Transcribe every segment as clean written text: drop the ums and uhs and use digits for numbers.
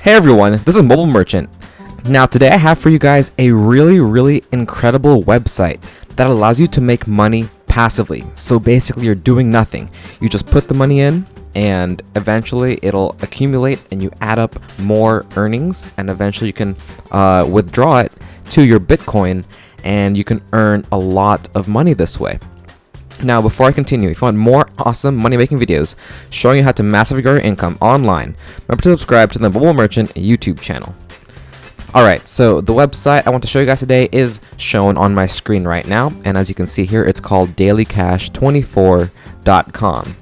Hey everyone, this is Mobile Merchant. Now today I have for you guys a really incredible website that allows you to make money passively. So basically you're doing nothing. You just put the money in and eventually it'll accumulate and you add up more earnings, and eventually you can withdraw it to your Bitcoin and you can earn a lot of money this way. Now, before I continue, if you want more awesome money-making videos showing you how to massively grow your income online, remember to subscribe to the Mobile Merchant YouTube channel. Alright, so the website I want to show you guys today is shown on my screen right now, and as you can see here, it's called dailycash24.com.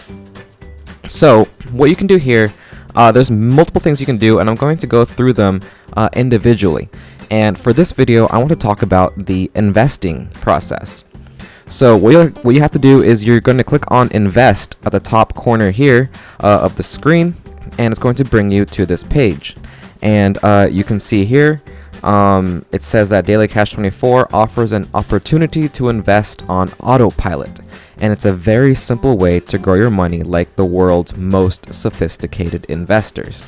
So, what you can do here, there's multiple things you can do, and I'm going to go through them individually. And for this video, I want to talk about the investing process. So what you have to do is you're going to click on invest at the top corner here of the screen, and it's going to bring you to this page. And you can see here it says that Daily Cash 24 offers an opportunity to invest on autopilot, and it's a very simple way to grow your money like the world's most sophisticated investors.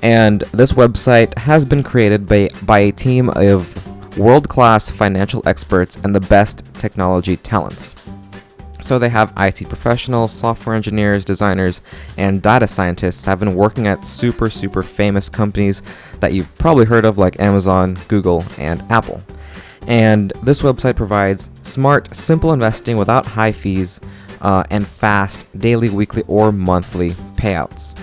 And this website has been created by a team of world-class financial experts and the best technology talents. So they have IT professionals, software engineers, designers, and data scientists have been working at super famous companies that you've probably heard of, like Amazon, Google, and Apple. And this website provides smart, simple investing without high fees and fast daily, weekly, or monthly payouts.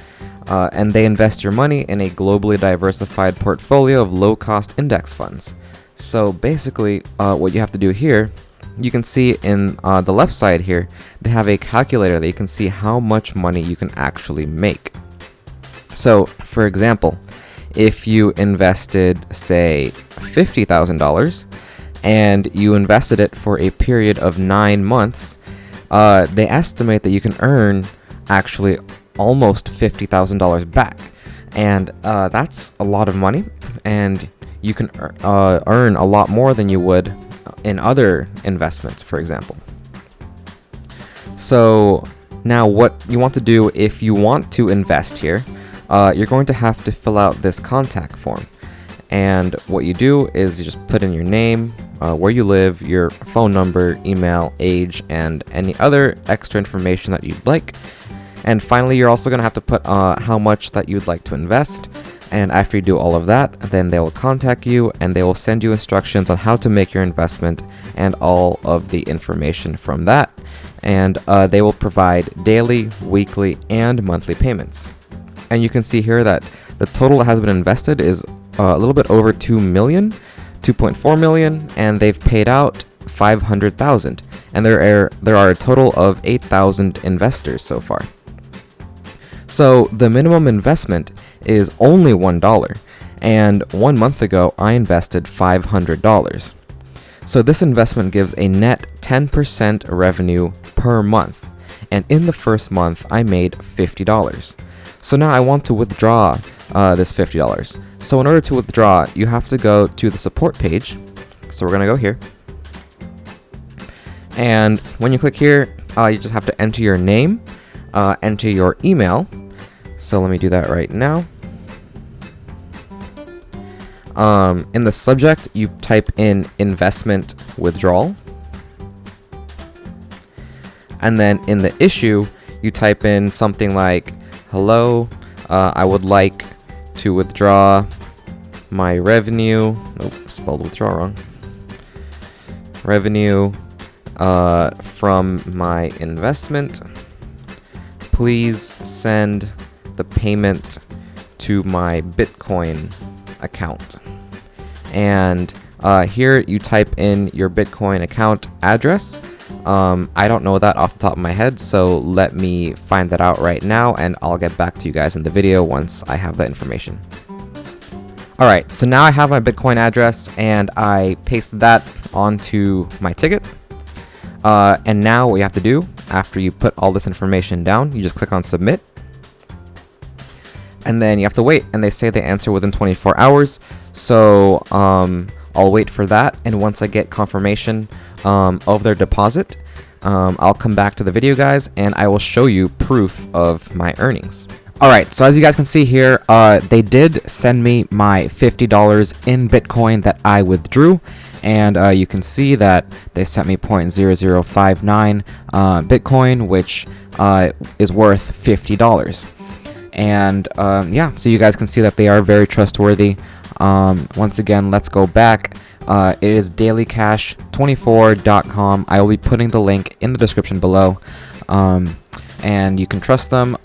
And they invest your money in a globally diversified portfolio of low-cost index funds. So basically, what you have to do here, you can see in the left side here, they have a calculator that you can see how much money you can actually make. So, for example, if you invested, say, $50,000 and you invested it for a period of 9 months, they estimate that you can earn actually almost $50,000 back. And that's a lot of money, and you can earn a lot more than you would in other investments, for example. So now what you want to do if you want to invest here, you're going to have to fill out this contact form. And what you do is you just put in your name, where you live, your phone number, email, age, and any other extra information that you'd like. And finally, you're also going to have to put how much that you'd like to invest. And after you do all of that, then they will contact you and they will send you instructions on how to make your investment and all of the information from that. And they will provide daily, weekly, and monthly payments. And you can see here that the total that has been invested is a little bit over 2 million, 2.4 million, and they've paid out 500,000. And there are a total of 8,000 investors so far. So the minimum investment is only $1, and 1 month ago I invested $500. So this investment gives a net 10% revenue per month, and in the first month I made $50. So now I want to withdraw this $50. So in order to withdraw, you have to go to the support page. So we're gonna go here, and when you click here, you just have to enter your name, enter your email. So let me do that right now. In the subject, you type in investment withdrawal. And then in the issue, you type in something like, hello, I would like to withdraw my revenue. Nope, spelled withdraw wrong. Revenue from my investment. Please send the payment to my Bitcoin account. And here you type in your Bitcoin account address. I don't know that off the top of my head, so let me find that out right now, and I'll get back to you guys in the video once I have that information. Alright, so now I have my Bitcoin address, and I pasted that onto my ticket. And now what you have to do, after you put all this information down, you just click on submit. And then you have to wait, and they say they answer within 24 hours. So I'll wait for that, and once I get confirmation of their deposit, I'll come back to the video, guys, and I will show you proof of my earnings. Alright, so as you guys can see here, they did send me my $50 in Bitcoin that I withdrew, and you can see that they sent me 0.0059 Bitcoin, which is worth $50. And yeah, so you guys can see that they are very trustworthy. Once again, let's go back. It is dailycash24.com. I will be putting the link in the description below. And you can trust them.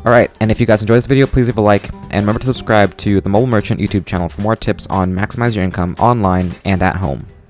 Alright, and if you guys enjoyed this video, please leave a like, and remember to subscribe to the Mobile Merchant YouTube channel for more tips on maximize your income online and at home.